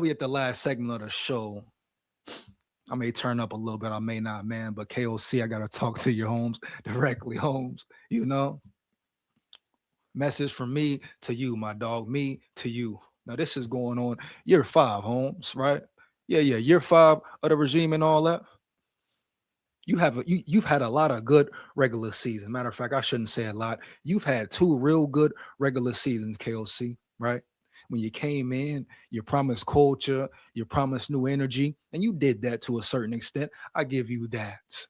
We at the last segment of the show. I may turn up a little bit, I may not, man. But KOC, I gotta talk to you, Holmes, directly, Holmes. You know, message from me to you, my dog. Me to you. Now this is going on year 5, Holmes. Right? Yeah. Year 5 of the regime and all that. You've had a lot of good regular seasons. Matter of fact, I shouldn't say a lot. You've had 2 real good regular seasons, KOC. Right? When you came in, you promised culture, you promised new energy, and you did that to a certain extent. I give you that.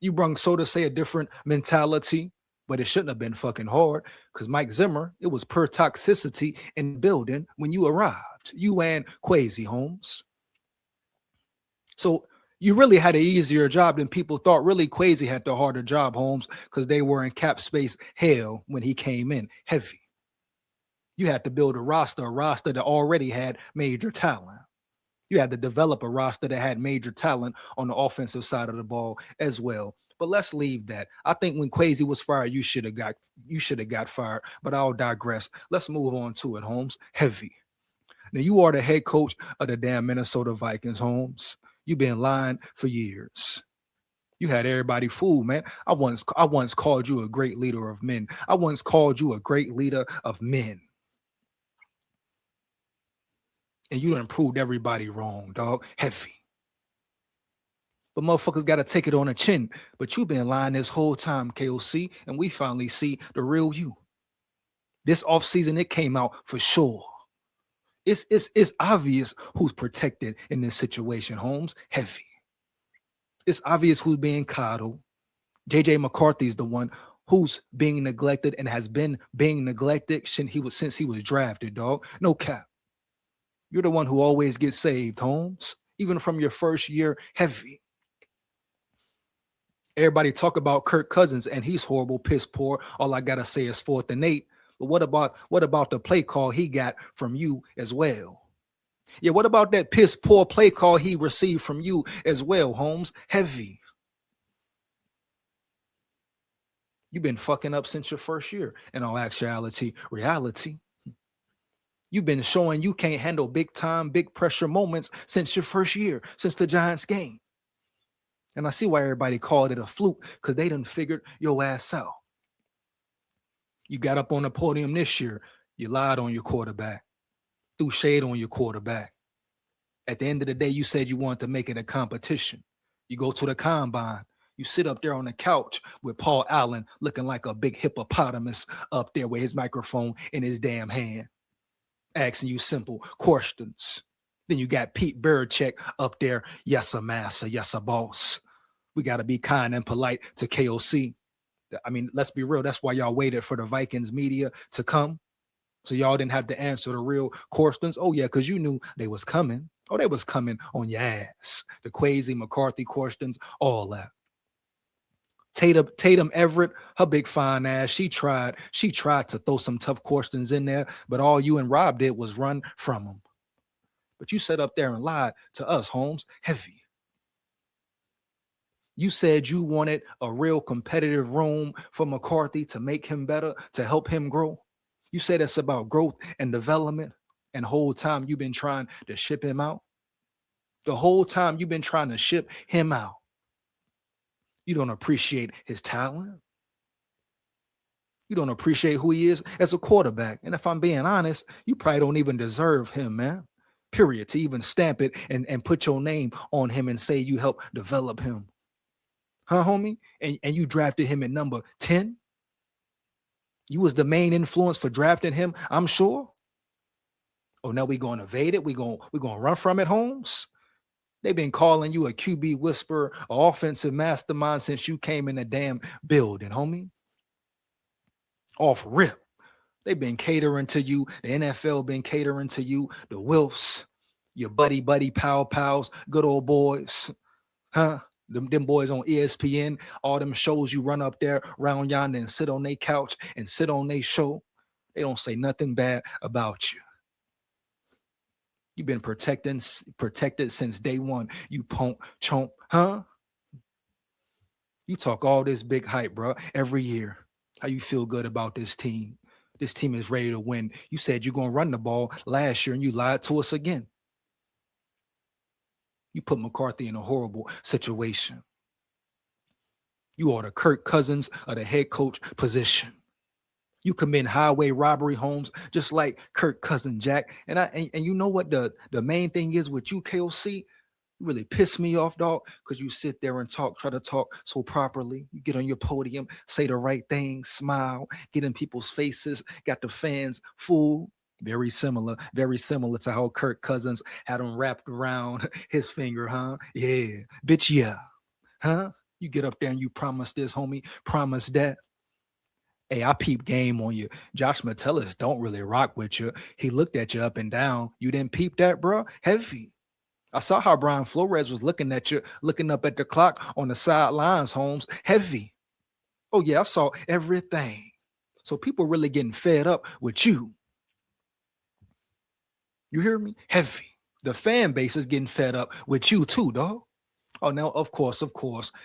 You brung, so to say, a different mentality, but it shouldn't have been fucking hard because Mike Zimmer, it was per toxicity in the building when you arrived. You and Quasi Holmes. So you really had an easier job than people thought. Really, Quasi had the harder job, Holmes, because they were in cap space hell when he came in. Heavy. You had to build a roster that already had major talent. You had to develop a roster that had major talent on the offensive side of the ball as well. But let's leave that. I think when Quasi was fired, you should have got fired. But I'll digress. Let's move on to it, Holmes. Heavy. Now you are the head coach of the damn Minnesota Vikings, Holmes. You've been lying for years. You had everybody fooled, man. I once called you a great leader of men. I once called you a great leader of men. And you done proved everybody wrong, dog. Heavy. But motherfuckers got to take it on the chin. But you been lying this whole time, KOC, and we finally see the real you. This offseason, it came out for sure. It's obvious who's protected in this situation, Holmes. Heavy. It's obvious who's being coddled. JJ McCarthy is the one who's being neglected and has been being neglected since he was drafted, dog. No cap. You're the one who always gets saved, Holmes, even from your first year. Heavy. Everybody talk about Kirk Cousins and he's horrible, piss poor. All I gotta say is 4th and 8. But what about the play call he got from you as well? Yeah, what about that piss poor play call he received from you as well, Holmes? Heavy. You've been fucking up since your first year. In all actuality, reality. You've been showing you can't handle big time, big pressure moments since your first year, since the Giants game. And I see why everybody called it a fluke, because they done figured your ass out. You got up on the podium this year. You lied on your quarterback, threw shade on your quarterback. At the end of the day, you said you wanted to make it a competition. You go to the combine. You sit up there on the couch with Paul Allen looking like a big hippopotamus up there with his microphone in his damn hand, asking you simple questions. Then you got Pete Belichick up there. Yes, sir, master. Yes, sir, boss. We got to be kind and polite to KOC. I mean, let's be real. That's why y'all waited for the Vikings media to come. So y'all didn't have to answer the real questions. Oh, yeah, because you knew they was coming. Oh, they was coming on your ass. The Quasi McCarthy questions, all that. Tatum Everett, her big fine ass, she tried to throw some tough questions in there, but all you and Rob did was run from them. But you sat up there and lied to us, Holmes. Heavy. You said you wanted a real competitive room for McCarthy to make him better, to help him grow. You said it's about growth and development, and the whole time you've been trying to ship him out. The whole time you've been trying to ship him out. You don't appreciate his talent. You don't appreciate who he is as a quarterback. And if I'm being honest, you probably don't even deserve him, man. Period. To even stamp it and put your name on him and say you helped develop him. Huh, homie? And you drafted him at number 10? You was the main influence for drafting him, I'm sure. Oh, now we going to evade it? We going to run from it, Holmes? They've been calling you a QB whisperer, an offensive mastermind since you came in the damn building, homie. Off rip. They've been catering to you. The NFL been catering to you. The Wilfs, your buddy, pals, good old boys. Huh? Them boys on ESPN, all them shows you run up there around yonder and sit on their couch and sit on their show. They don't say nothing bad about you. You've been protected since day one. You punk chomp, huh? You talk all this big hype, bro, every year. How you feel good about this team. This team is ready to win. You said you're going to run the ball last year and you lied to us again. You put McCarthy in a horrible situation. You are the Kirk Cousins of the head coach position. You commit highway robbery, Holmes, just like Kirk Cousins, Jack. And you know what the main thing is with you, KOC? You really piss me off, dog, because you sit there and try to talk so properly. You get on your podium, say the right thing, smile, get in people's faces, got the fans fooled. Very similar to how Kirk Cousins had him wrapped around his finger, huh? Yeah, bitch, yeah. Huh? You get up there and you promise this, homie, promise that. Hey, I peep game on you. Josh Metellus don't really rock with you. He looked at you up and down. You didn't peep that, bro? Heavy. I saw how Brian Flores was looking at you, looking up at the clock on the sidelines, Holmes. Heavy. Oh, yeah, I saw everything. So people really getting fed up with you. You hear me? Heavy. The fan base is getting fed up with you too, dog. Oh, now, of course,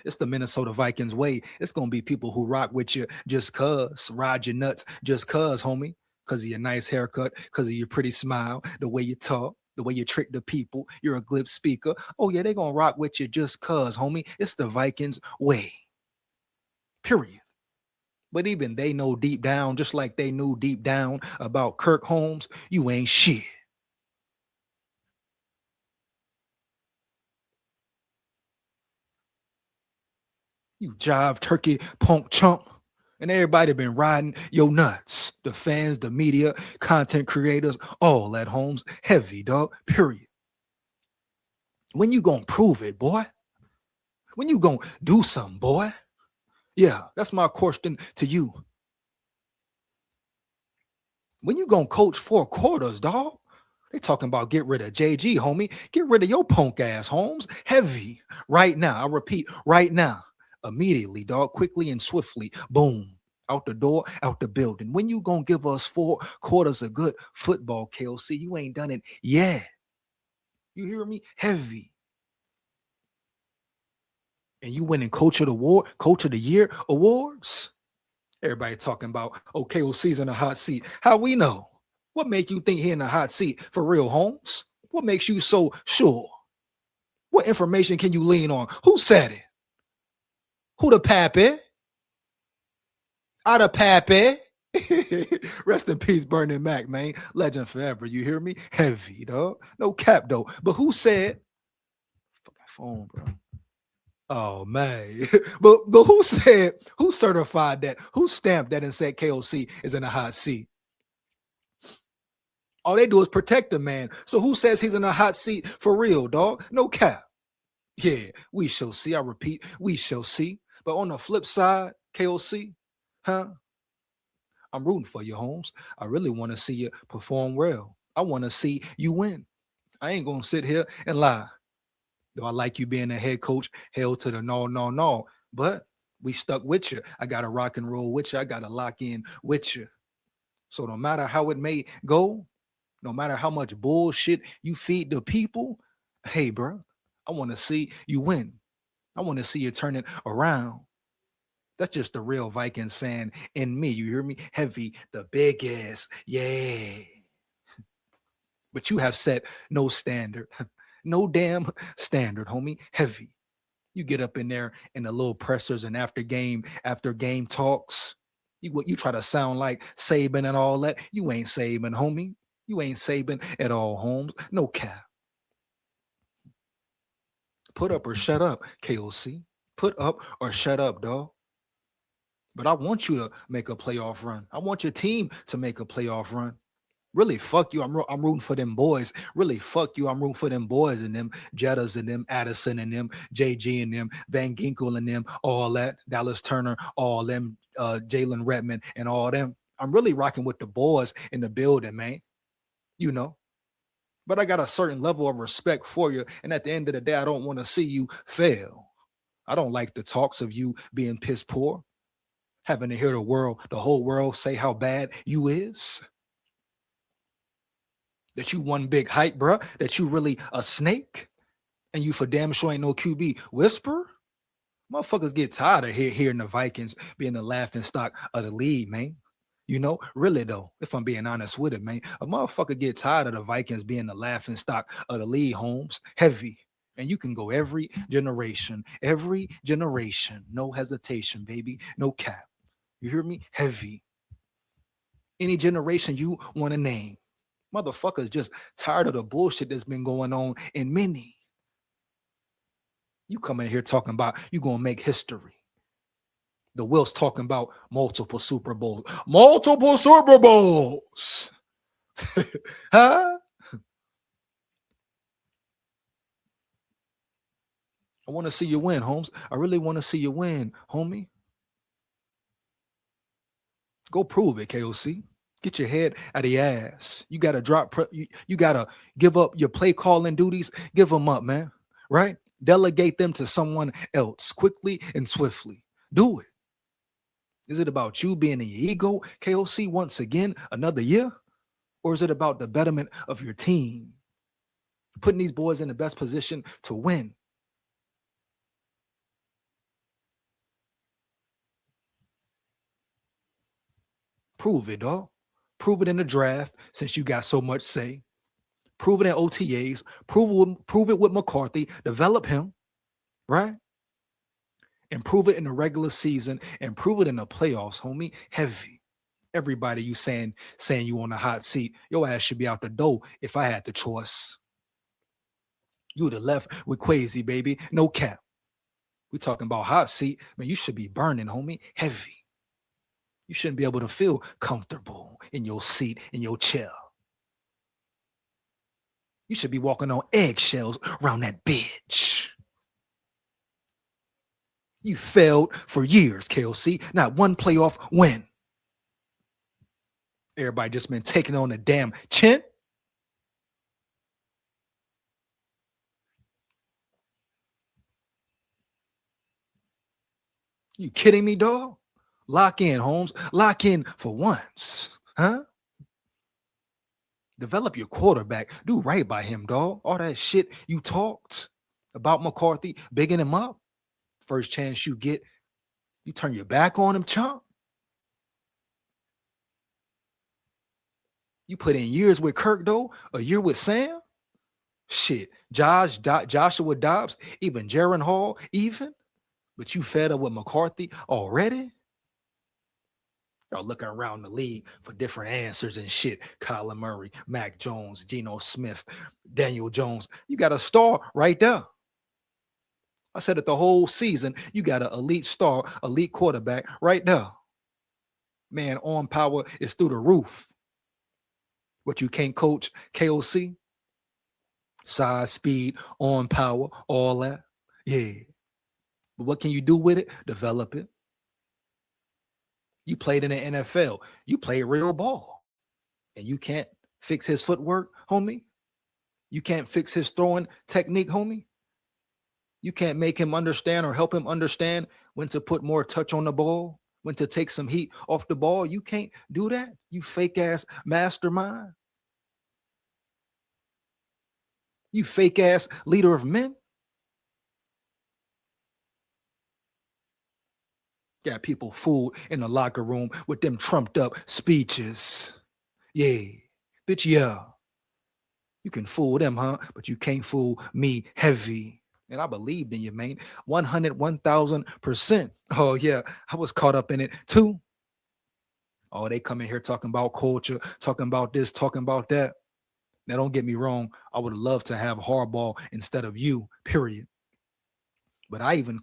it's the Minnesota Vikings way. It's going to be people who rock with you just cuz, ride your nuts just cuz, homie, because of your nice haircut, because of your pretty smile, the way you talk, the way you trick the people. You're a glib speaker. Oh, yeah, they're going to rock with you just cuz, homie. It's the Vikings way. Period. But even they know deep down, just like they knew deep down about Kirk Holmes, you ain't shit. You jive turkey punk chump. And everybody been riding your nuts. The fans, the media, content creators, all at Holmes. Heavy, dog. Period. When you gonna prove it, boy? When you gonna do something, boy? Yeah, that's my question to you. When you gonna coach 4 quarters, dog? They talking about get rid of JG, homie. Get rid of your punk ass, Holmes. Heavy. Right now. I repeat, right now. Immediately, dog. Quickly and swiftly. Boom. Out the door, out the building. When you gonna give us 4 quarters of good football, KOC? You ain't done it yet. You hear me? Heavy. And you winning coach of the year awards? Everybody talking about, oh, KOC's in a hot seat. How we know? What make you think he in a hot seat for real, Holmes? What makes you so sure? What information can you lean on? Who said it? Who the pappy? I the pappy. Rest in peace, Bernie Mac, man. Legend forever. You hear me? Heavy, dog. No cap, though. But who said? Fucking phone, bro. Oh man. but who said, who certified that? Who stamped that and said KOC is in a hot seat? All they do is protect the man. So who says he's in a hot seat for real, dog? No cap. Yeah, we shall see. I repeat, we shall see. But on the flip side, KOC, huh? I'm rooting for you, Holmes. I really want to see you perform well. I want to see you win. I ain't gonna sit here and lie. Do I like you being a head coach? Hell to the no. But we stuck with you. I got to rock and roll with you. I got to lock in with you. So no matter how it may go, no matter how much bullshit you feed the people, hey, bro, I want to see you win. I want to see you turn it around. That's just the real Vikings fan in me. You hear me? Heavy, the big ass. Yeah. But you have set no standard. No damn standard, homie. Heavy. You get up in there in the little pressers and after game talks. You try to sound like Saban and all that. You ain't Saban, homie. You ain't Saban at all, Holmes. No cap. Put up or shut up, KOC. Put up or shut up, dog. But I want you to make a playoff run. I want your team to make a playoff run. Really, fuck you. I'm rooting for them boys. Really, fuck you. I'm rooting for them boys and them Jettas and them Addison and them JG and them Van Ginkel and them, all that. Dallas Turner, all them Jalen Redmond and all them. I'm really rocking with the boys in the building, man. You know. But I got a certain level of respect for you. And at the end of the day, I don't want to see you fail. I don't like the talks of you being piss poor. Having to hear the whole world say how bad you is. That you one big hype, bro. That you really a snake. And you for damn sure ain't no QB whisper. Motherfuckers get tired of hearing the Vikings being the laughing stock of the league, man. You know, really though, if I'm being honest with it, man, a motherfucker get tired of the Vikings being the laughing stock of the league, Holmes. Heavy. And you can go every generation, no hesitation, baby, no cap. You hear me? Heavy. Any generation you want to name. Motherfuckers just tired of the bullshit that's been going on in many. You come in here talking about you gonna make history. The Will's talking about multiple Super Bowls. Multiple Super Bowls. Huh? I want to see you win, Holmes. I really want to see you win, homie. Go prove it, KOC. Get your head out of your ass. You got to you got to give up your play calling duties. Give them up, man. Right? Delegate them to someone else quickly and swiftly. Do it. Is it about you being in your ego, KOC, once again, another year? Or is it about the betterment of your team? Putting these boys in the best position to win. Prove it, dog. Prove it in the draft since you got so much say. Prove it in OTAs. Prove it with McCarthy. Develop him, right? And prove it in the regular season and prove it in the playoffs, homie. Heavy. Everybody you saying you on the hot seat, your ass should be out the door if I had the choice. You would have left with Quasi, baby. No cap. We talking about hot seat. Man, you should be burning, homie. Heavy. You shouldn't be able to feel comfortable in your seat, in your chair. You should be walking on eggshells around that bitch. You failed for years, KOC. Not one playoff win. Everybody just been taking on the damn chin. You kidding me, dog? Lock in, Holmes. Lock in for once. Huh? Develop your quarterback. Do right by him, dog. All that shit you talked about McCarthy, bigging him up. First chance you get, you turn your back on him, chump. You put in years with Kirk, though. A year with Sam. Shit. Joshua Dobbs, even Jaron Hall, even. But you fed up with McCarthy already? Y'all looking around the league for different answers and shit. Kyler Murray, Mac Jones, Geno Smith, Daniel Jones. You got a star right there. I said it the whole season. You got an elite star, elite quarterback right there. Man, arm power is through the roof. What you can't coach, KOC? Size, speed, arm power, all that. Yeah. But what can you do with it? Develop it. You played in the NFL. You played real ball. And you can't fix his footwork, homie. You can't fix his throwing technique, homie. You can't make him understand or help him understand when to put more touch on the ball, when to take some heat off the ball. You can't do that, you fake ass mastermind. You fake ass leader of men. Got people fooled in the locker room with them trumped up speeches. Yeah, bitch, yeah. You can fool them, huh? But you can't fool me heavy. And I believed in you, man. 1,000%. Oh, yeah. I was caught up in it too. Oh, they come in here talking about culture, talking about this, talking about that. Now, don't get me wrong. I would love to have Harbaugh instead of you, period. But I even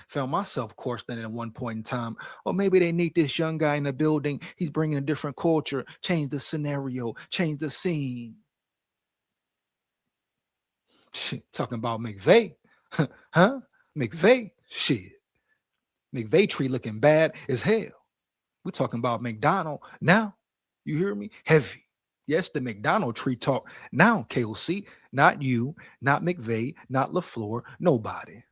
found myself questioning at one point in time. Or maybe they need this young guy in the building. He's bringing a different culture, change the scenario, change the scene. Shit, talking about McVay, huh? McVay, shit. McVay tree looking bad as hell. We're talking about McDonald now. You hear me? Heavy. Yes, the McDonald tree talk now, KOC. Not you, not McVay, not LaFleur, nobody.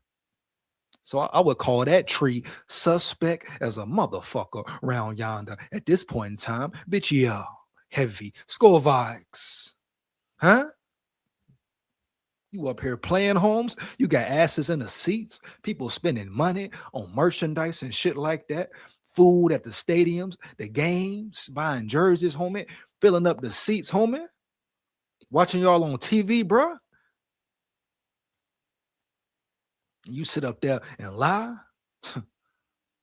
So I would call that tree suspect as a motherfucker round yonder at this point in time. Bitch, yeah, heavy. SKOL VIKES. Huh? You up here playing, Holmes? You got asses in the seats, people spending money on merchandise and shit like that. food at the stadiums, the games, buying jerseys, homie, filling up the seats, homie, watching y'all on TV, bruh. You sit up there and lie.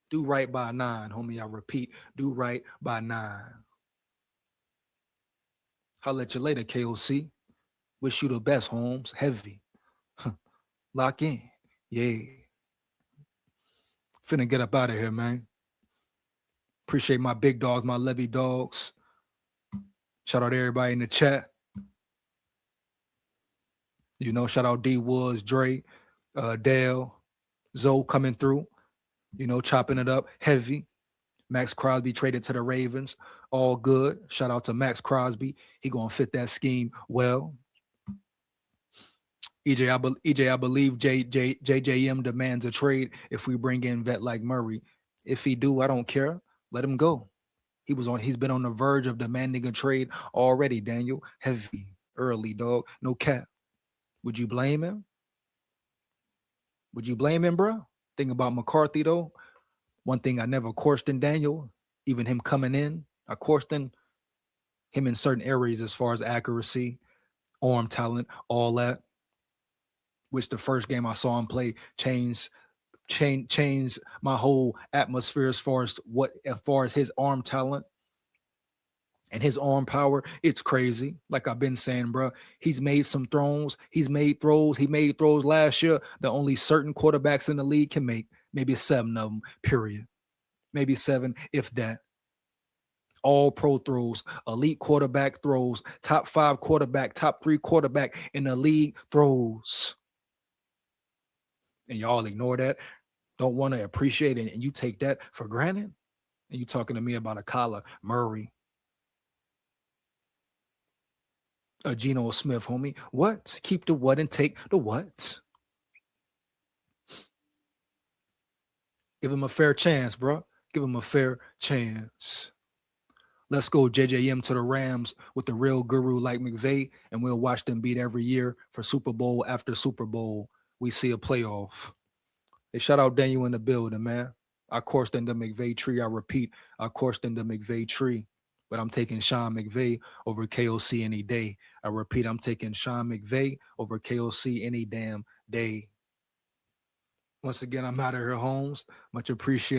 Do right by 9, homie. I repeat, do right by 9. I'll at you later, KOC. Wish you the best, Holmes. Heavy. Lock in. Yeah. Finna get up out of here, man. Appreciate my big dogs, my levy dogs. Shout out to everybody in the chat. You know, shout out D Woods, Dre, Dale, Zoe coming through. You know, chopping it up heavy. Max Crosby traded to the Ravens. All good. Shout out to Max Crosby. He gonna fit that scheme well. EJ, I believe JJM demands a trade if we bring in vet like Murray. If he do, I don't care. Let him go. He's been on the verge of demanding a trade already, Daniel. Heavy, early, dog. No cap. Would you blame him? Would you blame him, bro? Thing about McCarthy, though, one thing I never questioned Daniel, even him coming in, I questioned him in certain areas as far as accuracy, arm talent, all that, which the first game I saw him play changed my whole atmosphere as far as his arm talent and his arm power. It's crazy. Like I've been saying, bro, he's made some throws. He made throws last year that only certain quarterbacks in the league can make. Maybe 7 of them, period. Maybe 7, if that. All pro throws, elite quarterback throws, top 5 quarterback, top 3 quarterback in the league throws. And y'all ignore that. Don't want to appreciate it. And you take that for granted. And you talking to me about a Kyler Murray, a Geno Smith, homie. What? Keep the what and take the what? Give him a fair chance, bro. Give him a fair chance. Let's go JJM to the Rams with the real guru like McVay, and we'll watch them beat every year for Super Bowl after Super Bowl. We see a playoff. Hey, shout out Daniel in the building, man. I coursed in the McVay tree. I repeat, I coursed in the McVay tree. But I'm taking Sean McVay over KOC any day. I repeat, I'm taking Sean McVay over KOC any damn day. Once again, I'm out of here, Holmes. Much appreciated.